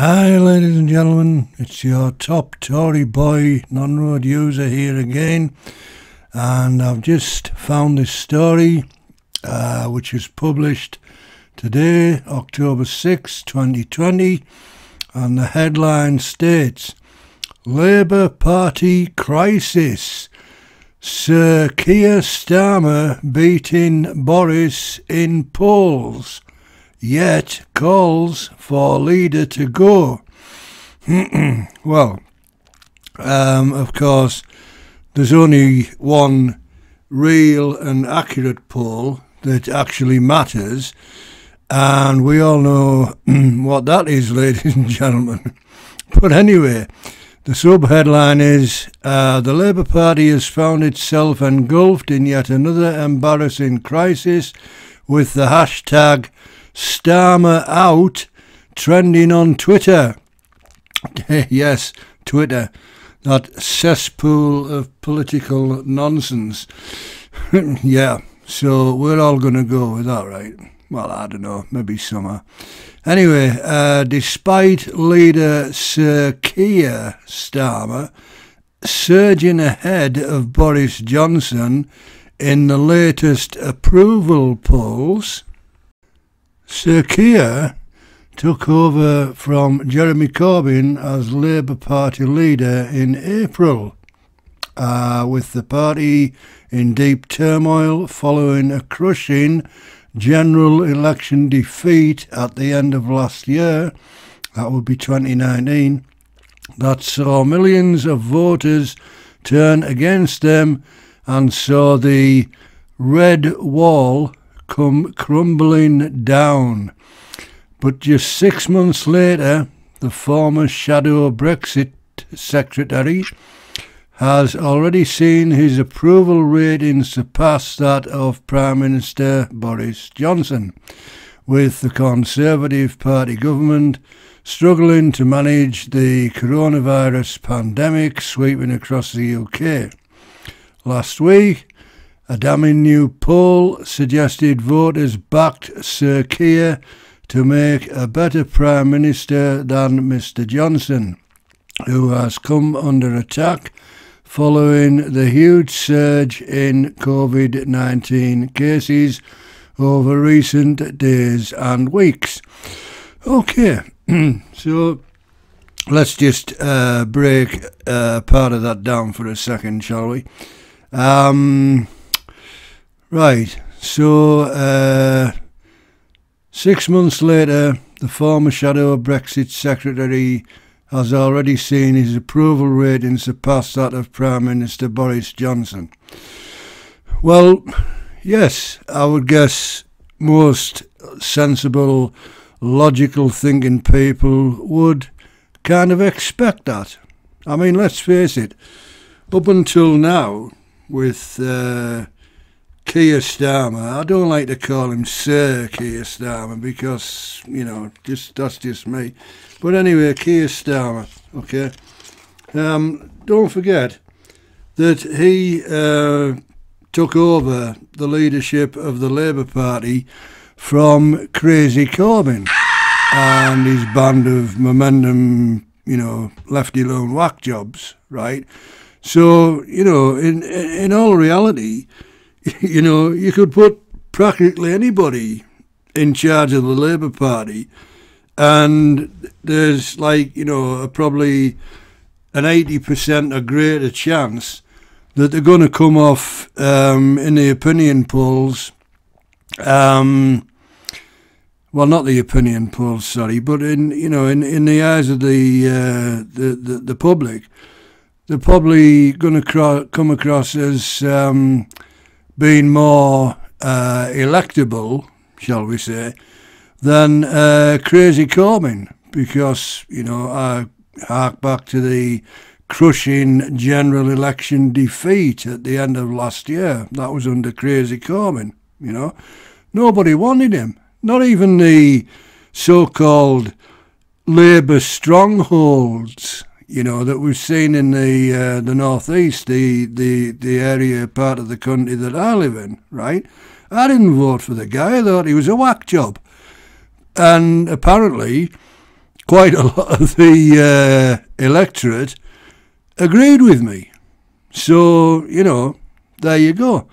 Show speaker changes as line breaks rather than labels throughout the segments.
Hi ladies and gentlemen, it's your top Tory boy non-road user here again, and I've just found this story which is published today, October 6, 2020, and the headline states, Labour Party crisis, Sir Keir Starmer beating Boris in polls, yet calls for leader to go. Well, of course, there's only one real and accurate poll that actually matters, and we all know what that is, ladies and gentlemen. But anyway, the sub-headline is, the Labour Party has found itself engulfed in yet another embarrassing crisis, with the hashtag Starmer out trending on Twitter. Yes, Twitter, that cesspool of political nonsense. Yeah, so we're all going to go with that, right? Well, I don't know, maybe some are. Anyway, despite leader Sir Keir Starmer surging ahead of Boris Johnson in the latest approval polls, Sir Keir took over from Jeremy Corbyn as Labour Party leader in April, with the party in deep turmoil following a crushing general election defeat at the end of last year, that would be 2019, that saw millions of voters turn against them and saw the red wall come crumbling down. But just 6 months later, the former shadow Brexit secretary has already seen his approval rating surpass that of Prime Minister Boris Johnson, with the Conservative Party government struggling to manage the coronavirus pandemic sweeping across the UK. Last week, a damning new poll suggested voters backed Sir Keir to make a better Prime Minister than Mr Johnson, who has come under attack following the huge surge in COVID-19 cases over recent days and weeks. Okay, so let's just break part of that down for a second, shall we? Right, so 6 months later, the former shadow Brexit secretary has already seen his approval rating surpass that of Prime Minister Boris Johnson. Well, yes, I would guess most sensible, logical thinking people would kind of expect that. I mean, let's face it, up until now, with Keir Starmer, I don't like to call him Sir Keir Starmer because, you know, that's just me. But anyway, Keir Starmer, okay. Don't forget that he took over the leadership of the Labour Party from Crazy Corbyn and his band of momentum, you know, lefty lone whack jobs, right? So, you know, in all reality, you know, you could put practically anybody in charge of the Labour Party, and there's like, you know, probably an 80% or greater chance that they're going to come off in the opinion polls. Well, not the opinion polls, sorry, but in, you know, in the eyes of the public, they're probably going to come across as being more electable, shall we say, than Crazy Corbyn, because, you know, I hark back to the crushing general election defeat at the end of last year. That was under Crazy Corbyn, you know. Nobody wanted him, not even the so-called Labour strongholds, you know, that we've seen in the northeast, the area part of the country that I live in, right? I didn't vote for the guy. I thought he was a whack job. And apparently quite a lot of the electorate agreed with me. So, you know, there you go.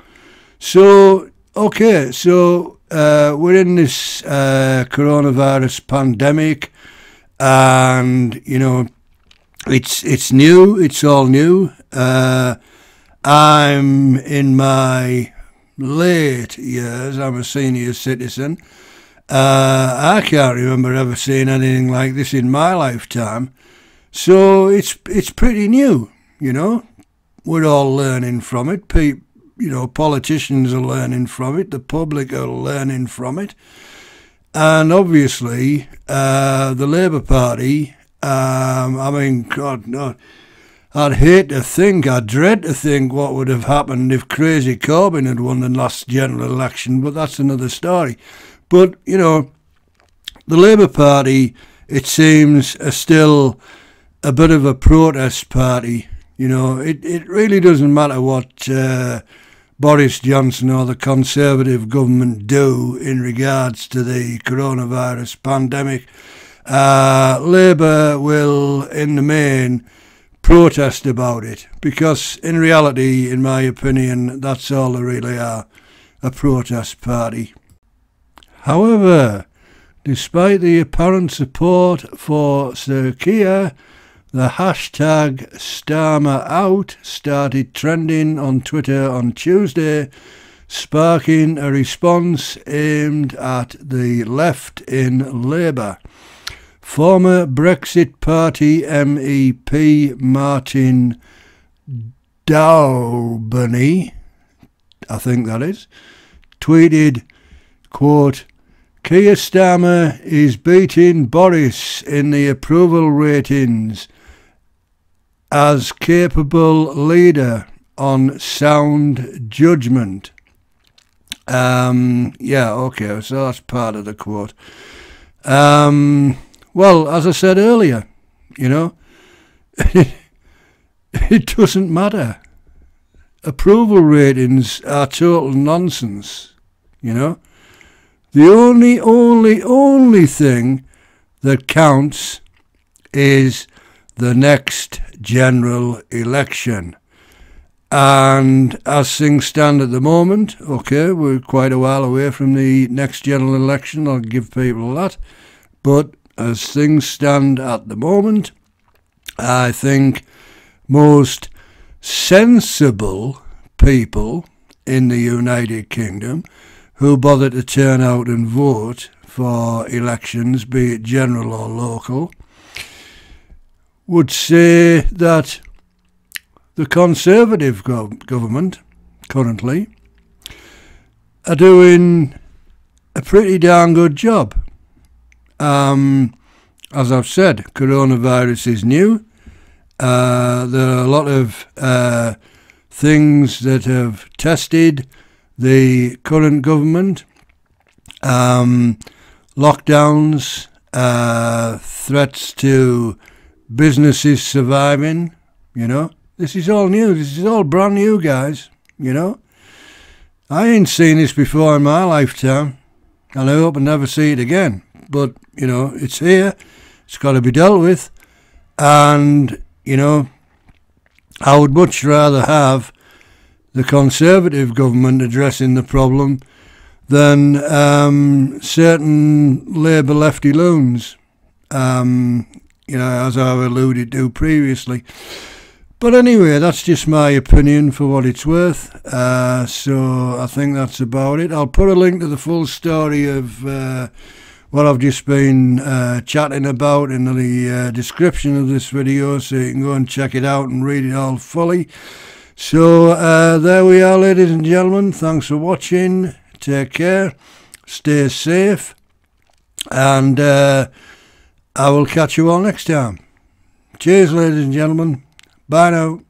So, okay, so we're in this coronavirus pandemic, and, you know, it's new, it's all new. I'm in my late years, I'm a senior citizen. I can't remember ever seeing anything like this in my lifetime. So it's pretty new, you know. We're all learning from it. You know, politicians are learning from it. The public are learning from it. And obviously, the Labour Party, I mean, God, no, I'd hate to think, I'd dread to think what would have happened if Crazy Corbyn had won the last general election, but that's another story. But, you know, the Labour Party, it seems, are still a bit of a protest party. You know, it really doesn't matter what Boris Johnson or the Conservative government do in regards to the coronavirus pandemic. Labour will, in the main, protest about it, because in reality, in my opinion, that's all they really are, a protest party. However, despite the apparent support for Sir Keir, the hashtag #StarmerOut started trending on Twitter on Tuesday, sparking a response aimed at the left in Labour. Former Brexit Party MEP Martin Daubeny, I think that is, tweeted, quote, "Keir Starmer is beating Boris in the approval ratings as capable leader on sound judgment." Yeah, okay, so that's part of the quote. Well, as I said earlier, you know, it doesn't matter. Approval ratings are total nonsense, you know. The only thing that counts is the next general election. And as things stand at the moment, okay, we're quite a while away from the next general election, I'll give people that. But as things stand at the moment, I think most sensible people in the United Kingdom who bother to turn out and vote for elections, be it general or local, would say that the Conservative government currently are doing a pretty darn good job. As I've said, coronavirus is new. There are a lot of things that have tested the current government. Lockdowns, threats to businesses surviving, you know. This is all new. This is all brand new, guys, you know. I ain't seen this before in my lifetime, and I hope I never see it again. But, you know, it's here. It's got to be dealt with. And, you know, I would much rather have the Conservative government addressing the problem than certain Labour lefty loons, you know, as I've alluded to previously. But anyway, that's just my opinion for what it's worth. So I think that's about it. I'll put a link to the full story of what I've just been chatting about in the description of this video, so you can go and check it out and read it all fully. So there we are, ladies and gentlemen. Thanks for watching. Take care. Stay safe. And I will catch you all next time. Cheers, ladies and gentlemen. Bye now.